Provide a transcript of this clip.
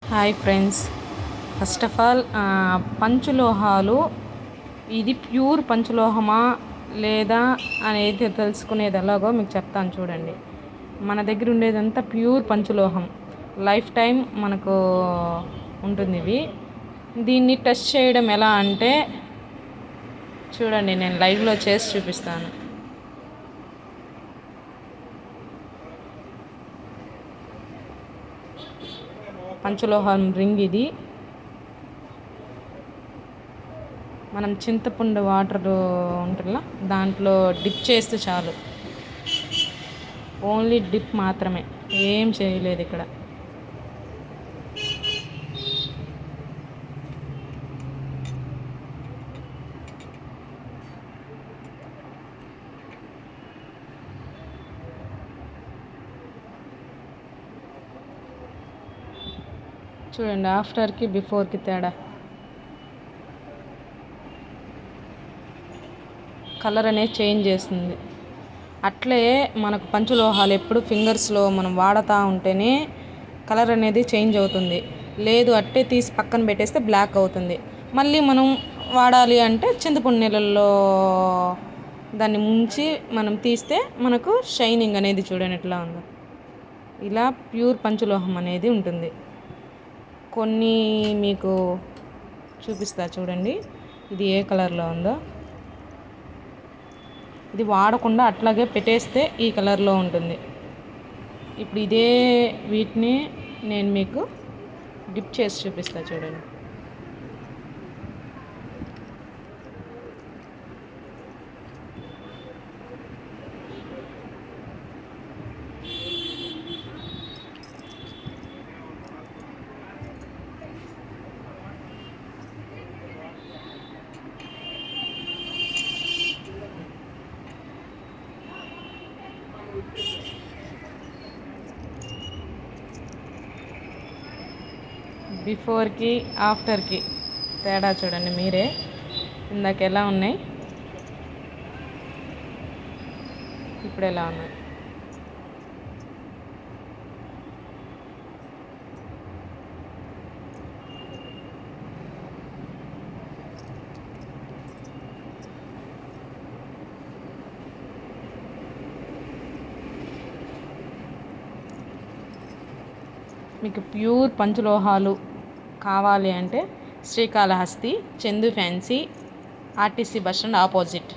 Hi friends. First of all పంచలోహాలు ఇది pure పంచలోహమా లేదా అనేది తెలుసుకునేది ఎలాగో మీకు చెప్తాను చూడండి. మన దగ్గర ఉండేదంతా ప్యూర్ పంచలోహం, లైఫ్ టైం మనకు ఉంటుంది. దీన్ని టెస్ట్ చేయడం ఎలా అంటే చూడండి, నేను లైవ్లో చేసి చూపిస్తాను. పంచలోహం రింగ్ ఇది. మనం చింతపండు వాటర్ ఉంటుందా దాంట్లో డిప్ చేస్తే చాలు, ఓన్లీ డిప్ మాత్రమే, ఏం చేయలేదు ఇక్కడ. చూడండి ఆఫ్టర్కి బిఫోర్కి తేడా. కలర్ అనేది చేంజ్ చేస్తుంది. అట్లే మనకు పంచలోహాలు ఎప్పుడు ఫింగర్స్లో మనం వాడుతూ ఉంటేనే కలర్ అనేది చేంజ్ అవుతుంది. లేదు అట్టే తీసి పక్కన పెట్టేస్తే బ్లాక్ అవుతుంది. మళ్ళీ మనం వాడాలి అంటే చింతపండు నీళ్ళల్లో దాన్ని ముంచి మనం తీస్తే మనకు షైనింగ్ అనేది చూడండి ఎట్లా ఉందో. ఇలా ప్యూర్ పంచలోహం అనేది ఉంటుంది. కొన్ని మీకు చూపిస్తా చూడండి, ఇది ఏ కలర్లో ఉందో. ఇది వాడకుండా అట్లాగే పెట్టేస్తే ఈ కలర్లో ఉంటుంది. ఇప్పుడు ఇదే వీటిని నేను మీకు డిప్ చేసి చూపిస్తా చూడండి. బిఫోర్కి ఆఫ్టర్కి తేడా చూడండి మీరే. ఇందాక ఎలా ఉన్నాయి, ఇప్పుడు ఎలా ఉన్నాయి. మీకు ప్యూర్ పంచలోహాలు కావాలి అంటే Srikalahasti, Chandu fancy, RTC bus stand opposite.